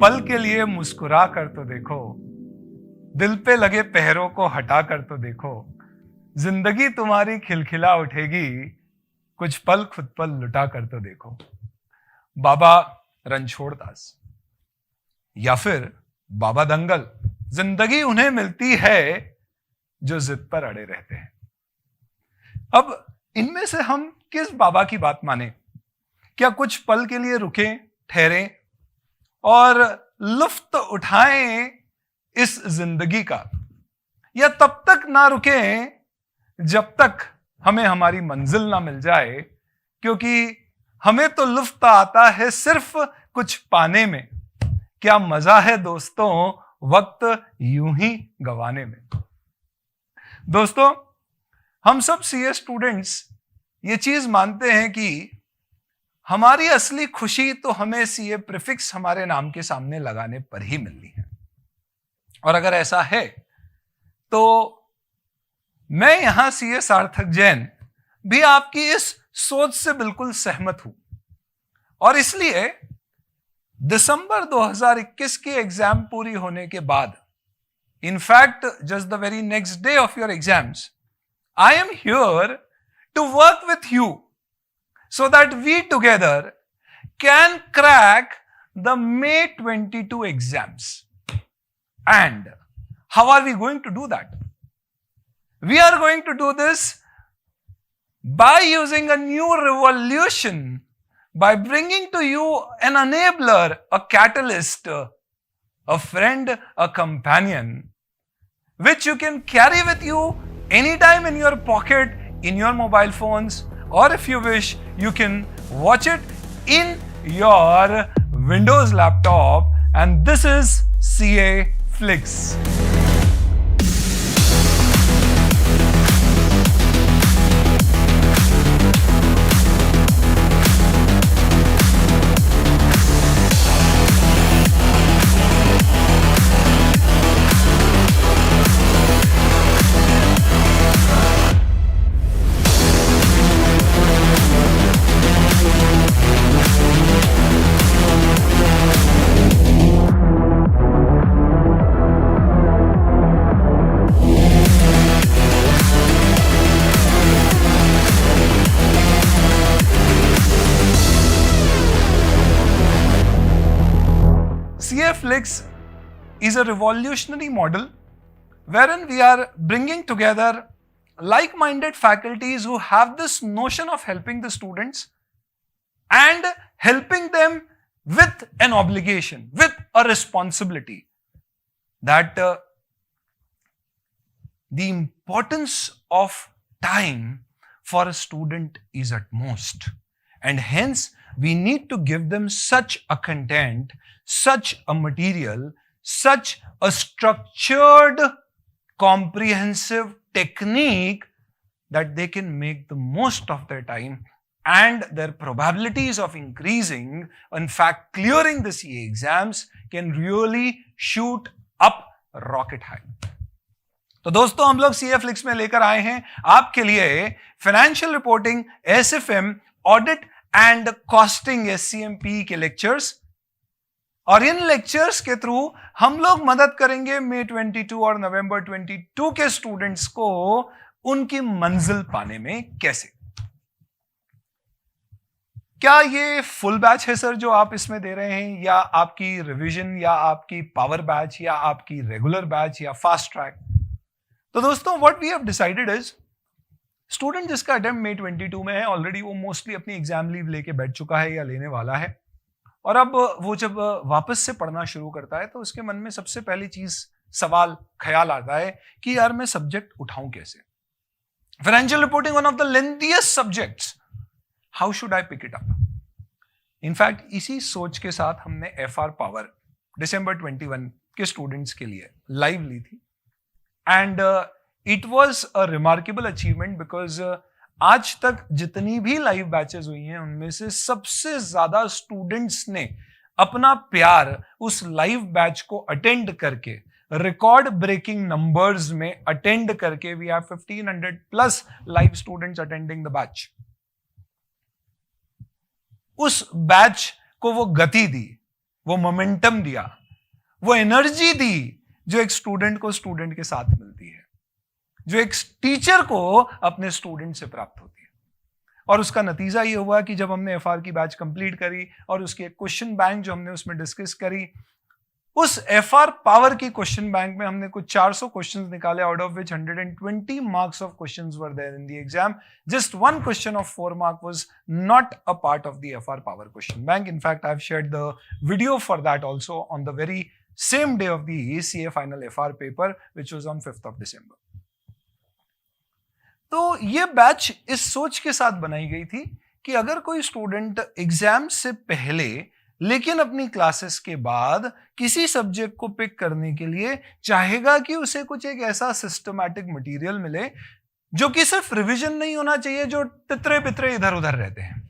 पल के लिए मुस्कुरा कर तो देखो, दिल पे लगे पहरों को हटा कर तो देखो, जिंदगी तुम्हारी खिलखिला उठेगी, कुछ पल खुद पर लुटा कर तो देखो। बाबा रणछोड़ दास या फिर बाबा दंगल, जिंदगी उन्हें मिलती है जो जिद पर अड़े रहते हैं। अब इनमें से हम किस बाबा की बात माने? क्या कुछ पल के लिए रुकें, ठहरें और लुफ्त उठाएं इस जिंदगी का, या तब तक ना रुकें जब तक हमें हमारी मंजिल ना मिल जाए, क्योंकि हमें तो लुफ्त आता है सिर्फ कुछ पाने में। क्या मजा है दोस्तों वक्त यूं ही गंवाने में। दोस्तों, हम सब सीए स्टूडेंट्स ये चीज मानते हैं कि हमारी असली खुशी तो हमें सीए प्रीफिक्स हमारे नाम के सामने लगाने पर ही मिलनी है। और अगर ऐसा है तो मैं यहां सीए सार्थक जैन भी आपकी इस सोच से बिल्कुल सहमत हूं। और इसलिए दिसंबर 2021 की एग्जाम पूरी होने के बाद, in fact just the very next day of your exams, I am here to work with you so that we together can crack the May 22 exams. And how are we going to do that? We are going to do this by using a new revolution, by bringing to you an enabler, a catalyst, a friend, a companion, which you can carry with you anytime in your pocket, in your mobile phones, or if you wish, you can watch it in your Windows laptop. And this is CA Flix. CA Flix is a revolutionary model wherein we are bringing together like-minded faculties who have this notion of helping the students and helping them with an obligation, with a responsibility, that the importance of time for a student is utmost, and hence we need to give them such a content, such a material, such a structured, comprehensive technique that they can make the most of their time, and their probabilities of increasing, in fact clearing the CA exams, can really shoot up rocket high. तो दोस्तों, हम लोग CA Flix में लेकर आए हैं आपके लिए financial reporting, SFM, audit and costing SCMP के लेक्चर्स। और इन लेक्चर्स के थ्रू हम लोग मदद करेंगे May 22 और November 22 के स्टूडेंट्स को उनकी मंजिल पाने में कैसे। क्या ये फुल बैच है सर जो आप इसमें दे रहे हैं, या आपकी रिवीजन, या आपकी पावर बैच, या आपकी रेगुलर बैच, या फास्ट ट्रैक? तो दोस्तों what we have decided is, student जिसका अटेम्प्ट May 22 में है, ऑलरेडी वो मोस्टली अपनी एग्जाम लीव लेके बैठ चुका है या लेने वाला है, और अब वो जब वापस से पढ़ना शुरू करता है तो उसके मन में सबसे पहली चीज, सवाल, ख्याल आता है कि यार मैं सब्जेक्ट उठाऊं कैसे? Financial reporting, one of the lengthiest subjects, how should I pick it up? In fact इसी सोच के साथ हमने FR पावर December 21 के स्टूडेंट्स के लिए लाइव ली थी, and it was a remarkable achievement because आज तक जितनी भी लाइव बैचेस हुई हैं उनमें से सबसे ज्यादा स्टूडेंट्स ने अपना प्यार उस लाइव बैच को अटेंड करके, रिकॉर्ड ब्रेकिंग नंबर्स में अटेंड करके, we have 1500 plus live students attending the batch. उस बैच को वो गति दी, वो मोमेंटम दिया, वो एनर्जी दी जो एक स्टूडेंट को स्टूडेंट के साथ मिलती है, जो एक टीचर को अपने स्टूडेंट से प्राप्त होती है। और उसका नतीजा ये हुआ कि जब हमने FR की बैच कंप्लीट करी और उसकी एक क्वेश्चन बैंक जो हमने उसमें डिस्कस करी, उस FR पावर की क्वेश्चन बैंक में हमने कुछ 400 क्वेश्चंस निकाले, out of which 120 marks of questions were there in the exam. Just one question of 4 mark was not a part of the FR power question bank. In fact, I've shared the video for that also on the very same day of the ACA final FR paper, which was on 5th of December. तो ये batch इस सोच के साथ बनाई गई थी कि अगर कोई स्टूडेंट एग्जाम से पहले लेकिन अपनी क्लासेस के बाद किसी सब्जेक्ट को पिक करने के लिए चाहेगा कि उसे कुछ एक ऐसा सिस्टमैटिक मटेरियल मिले जो कि सिर्फ रिवीजन नहीं होना चाहिए, जो तितरे पितरे इधर उधर रहते हैं,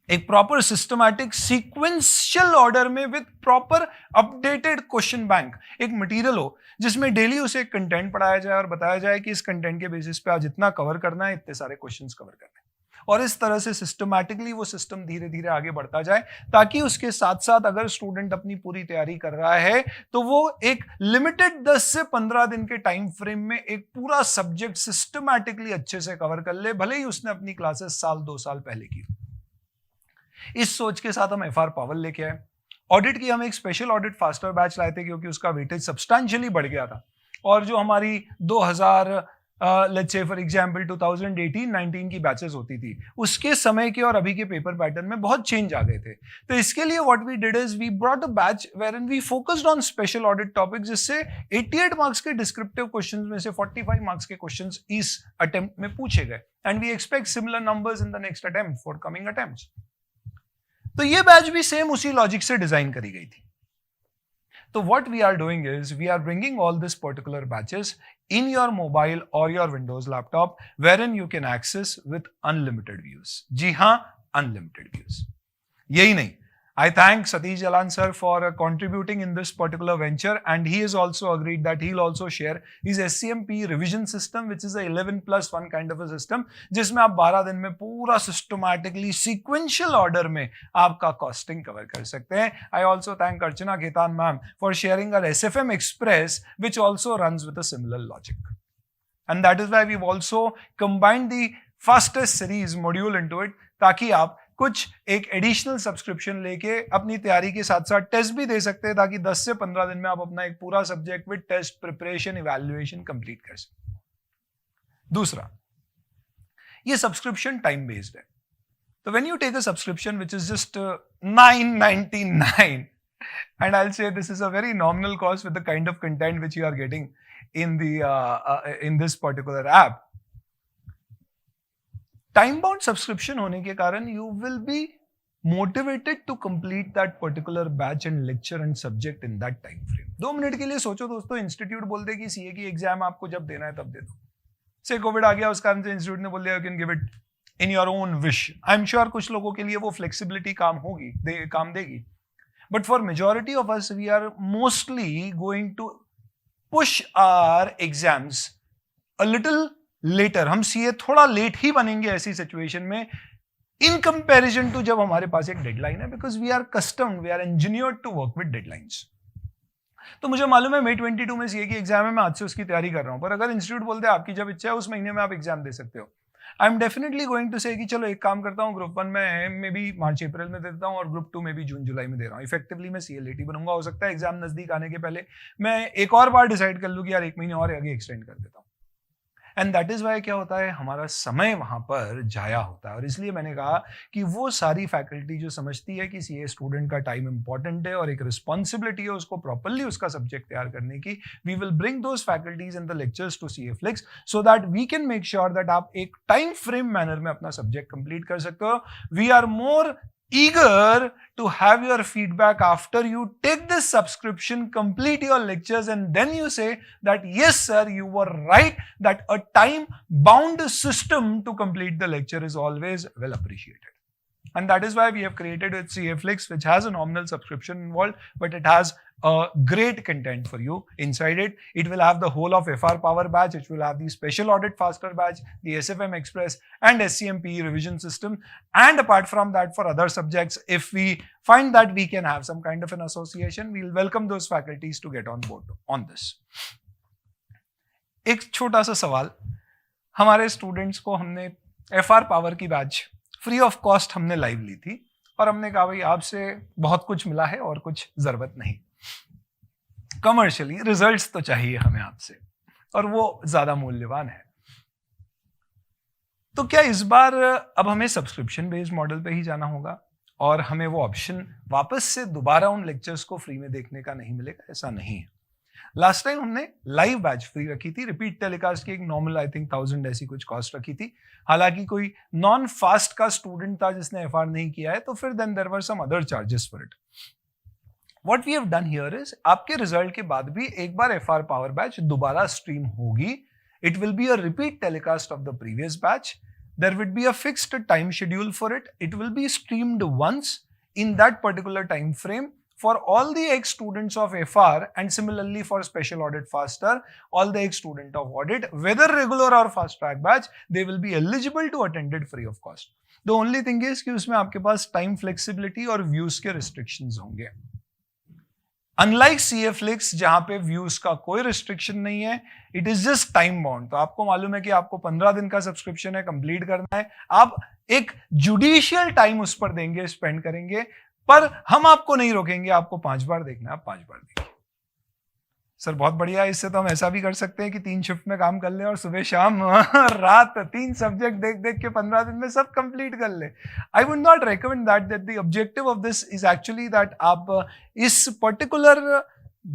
एक प्रॉपर सिस्टमैटिक सीक्वेंशियल ऑर्डर में with proper updated question bank, एक मटेरियल हो जिसमें डेली उसे कंटेंट पढ़ाया जाए और बताया जाए कि इस कंटेंट के बेसिस पे आज इतना कवर करना है, इतने सारे क्वेश्चंस कवर करने हैं, और इस तरह से सिस्टमैटिकली वो सिस्टम धीरे धीरे आगे बढ़ता जाए, ताकि उसके साथ साथ अगर स्टूडेंट अपनी पूरी तैयारी कर रहा है तो वो एक लिमिटेड 10 से 15 दिन के टाइम फ्रेम में एक पूरा सब्जेक्ट सिस्टमैटिकली अच्छे से कवर कर ले, भले ही उसने अपनी क्लासेस 1-2 साल पहले की। इस सोच के साथ हम FR पावर लेके आए। ऑडिट की हम एक स्पेशल ऑडिट फास्टर बैच लाए थे क्योंकि उसका वेटेज सब्सटैंशियली बढ़ गया था, और जो हमारी 2000 लेट्स से फॉर एग्जांपल 2018-19 की बैचेस होती थी, उसके समय के और अभी के पेपर पैटर्न में बहुत चेंज आ गए थे। तो इसके लिए what we did is we brought a batch wherein we focused on special audit topics, जिससे 88 मार्क्स के डिस्क्रिप्टिव क्वेश्चंस में से 45 मार्क्स के क्वेश्चंस इस अटेम्प्ट में पूछे गए, and we expect similar numbers in the next attempt for coming attempts. तो ये बैच भी सेम उसी लॉजिक से डिजाइन करी गई थी। तो what we are doing is we are bringing all this particular batches in your mobile or your Windows laptop, wherein you can access with unlimited views. जी हाँ, unlimited views. यही नहीं, I thank Satish Jalan sir for contributing in this particular venture, and he has also agreed that he'll also share his SCMP revision system, which is a 11+1 kind of a system, जिसमें आप 12 दिन में पूरा systematically sequential order में आपका costing cover कर सकते हैं. I also thank Archana Ketan ma'am for sharing our SFM Express, which also runs with a similar logic. And that is why we've also combined the fastest series module into it, ताकि आप कुछ एक additional subscription लेके अपनी तैयारी के साथ साथ टेस्ट भी दे सकते हैं, ताकि 10 से 15 दिन में आप अपना एक पूरा subject with test preparation evaluation complete कर सकें. दूसरा, ये सब्सक्रिप्शन टाइम बेस्ड है. तो when you take a subscription which is just $9.99, and I'll say this is a very nominal cost with the kind of content which you are getting in this particular app. Time bound subscription होने के कारण you will be motivated to complete that particular batch and lecture and subject in that time frame. 2 minute के लिए सोचो दोस्तों, institute बोल दे कि CA की एग्जाम आपको जब देना है तब दे दो. से कोविड आ गया, उस कारण से इंस्टीट्यूट ने बोल दिया you can give it in your own wish. I am sure कुछ लोगों के लिए वो फ्लेक्सिबिलिटी काम देगी, but for majority of us we are mostly going to push our exams a little later. हम सीए थोड़ा लेट ही बनेंगे ऐसी सिचुएशन में इन कंपैरिजन टू जब हमारे पास एक डेडलाइन है, because we are accustomed, we are engineered to work with deadlines. तो मुझे मालूम है May 22 में सीए की एग्जाम है, मैं आज से उसकी तैयारी कर रहा हूं, पर अगर इंस्टीट्यूट बोलते हैं आपकी जब इच्छा है उस महीने में आप एग्जाम दे सकते हो, I am definitely going to say कि चलो एक काम करता हूँ, ग्रुप 1 में भी मार्च अप्रैल में देता हूँ और ग्रुप 2 में भी जून जुलाई में दे रहा हूँ। इफेक्टिवली मैं CLAT बनूंगा। हो सकता है एग्जाम नजदीक आने के पहले मैं एक और बार डिसाइड कर लूँ कि यार 1 महीने और आगे एक्सटेंड कर देता हूँ। एंड दैट इज वाई क्या होता है, हमारा समय वहां पर जाया होता है। और इसलिए मैंने कहा कि वो सारी फैकल्टी जो समझती है कि CA स्टूडेंट का टाइम इंपॉर्टेंट है और एक रिस्पॉन्सिबिलिटी है उसको प्रॉपरली उसका सब्जेक्ट तैयार करने की, we will bring those faculties in the lectures to CA Flix so that we can make sure that आप एक टाइम फ्रेम मैनर में अपना सब्जेक्ट कंप्लीट कर सकते हो। We are more eager to have your feedback after you take this subscription, complete your lectures, and then you say that yes sir, you were right, that a time bound system to complete the lecture is always well appreciated. And that is why we have created with CA Flix, which has a nominal subscription involved, but it has a great content for you inside it. It will have the whole of FR Power batch, it will have the Special Audit Faster batch, the SFM Express and SCMP revision system. And apart from that, for other subjects, if we find that we can have some kind of an association, we'll welcome those faculties to get on board on this. एक छोटा सा सवाल, हमारे students को हमने FR Power की batch free of cost हमने live ली थी और हमने कहा भाई आपसे बहुत कुछ मिला है और कुछ जरूरत नहीं, कमर्शियली रिजल्ट्स तो चाहिए हमें आपसे और वो ज्यादा मूल्यवान है। तो क्या इस बार अब हमें सब्सक्रिप्शन बेस्ड मॉडल पे ही जाना होगा और हमें वो ऑप्शन वापस से दोबारा उन लेक्चर्स को फ्री में देखने का नहीं मिलेगा? ऐसा नहीं है। लास्ट टाइम हमने लाइव बैच फ्री रखी थी, रिपीट टेलीकास्ट की एक नॉर्मल आई थिंक 1000 ऐसी कुछ कॉस्ट रखी थी। हालांकि कोई नॉन फास्ट का स्टूडेंट था जिसने FR नहीं किया है तो फिर then there were some other charges for it. What we have done here is, आपके रिजल्ट के बाद भी एक बार FR पावर बैच दोबारा स्ट्रीम होगी। It will be a repeat telecast of the previous batch. There will be a fixed time schedule for it. It will be streamed once in that particular time frame for all the ex-students of FR and similarly for Special Audit Faster, all the ex-student of audit, whether regular or fast track batch, they will be eligible to attend it free of cost. The only thing is कि उसमें आपके पास time flexibility और views के restrictions होंगे। Unlike CA Flix जहां पे views का कोई restriction नहीं है, it is just time bound। तो आपको मालूम है कि आपको 15 दिन का सब्सक्रिप्शन है, कंप्लीट करना है, आप एक जुडिशियल टाइम उस पर देंगे, स्पेंड करेंगे, पर हम आपको नहीं रोकेंगे। आपको 5 बार देखना है, आप 5 बार देखिए। सर बहुत बढ़िया है, इससे तो हम ऐसा भी कर सकते हैं कि 3 शिफ्ट में काम कर ले और सुबह शाम रात 3 सब्जेक्ट देख देख के 15 दिन में सब कंप्लीट कर ले। I would not recommend that the objective of this is actually that आप इस पर्टिकुलर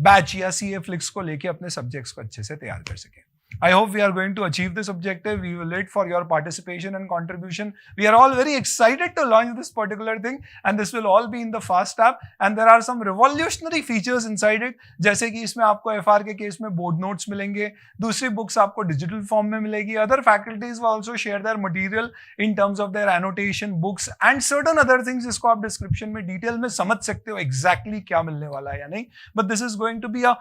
बैच या CA Flix को लेके अपने सब्जेक्ट्स को अच्छे से तैयार कर सकें। I hope we are going to achieve this objective. We will wait for your participation and contribution. We are all very excited to launch this particular thing, and this will all be in the FAST app. And there are some revolutionary features inside it. जैसे कि इसमें आपको FR के case में board notes मिलेंगे, दूसरी books आपको digital form में मिलेगी। Other faculties will also share their material in terms of their annotation, books and certain other things जिसको आप डिस्क्रिप्शन में डिटेल में समझ सकते हो exactly क्या मिलने वाला है या नहीं। But this is going to be a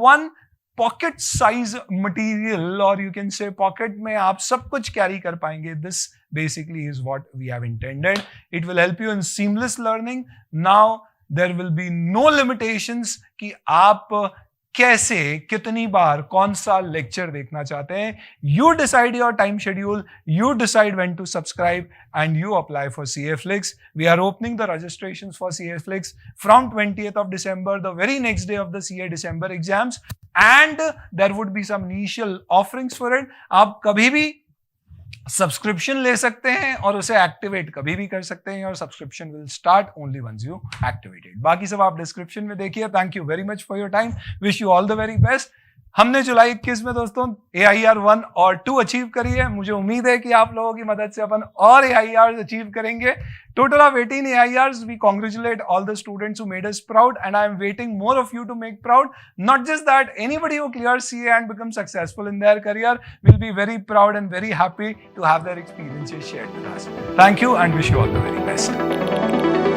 one pocket size material, और यू कैन से पॉकेट में आप सब कुछ कैरी कर पाएंगे। This basically is what we have intended. It will help you in seamless learning. Now there will be no limitations कि आप कैसे कितनी बार कौन सा लेक्चर देखना चाहते हैं। You decide your time schedule, you decide when to subscribe and you apply for CA Flix. We are opening the registrations for CA Flix from 20th of December, the very next day of the CA December exams, and there would be some initial offerings for it. आप कभी भी subscription ले सकते हैं और उसे activate कभी भी कर सकते हैं, और subscription will start only once you activated. बाकी सब आप डिस्क्रिप्शन में देखिए। Thank you very much for your time, wish you all the very best. हमने जुलाई 21 में दोस्तों AIR 1 और 2 अचीव करी है। मुझे उम्मीद है कि आप लोगों की मदद से अपन और AIRs अचीव करेंगे। Total of 18 AIRs. We congratulate all the students who made us proud, and I am waiting more of you to make proud. Not just that, anybody who clears CA and becomes successful in their career will be very proud and very happy to have their experiences shared with us. Thank you and wish you all the very best.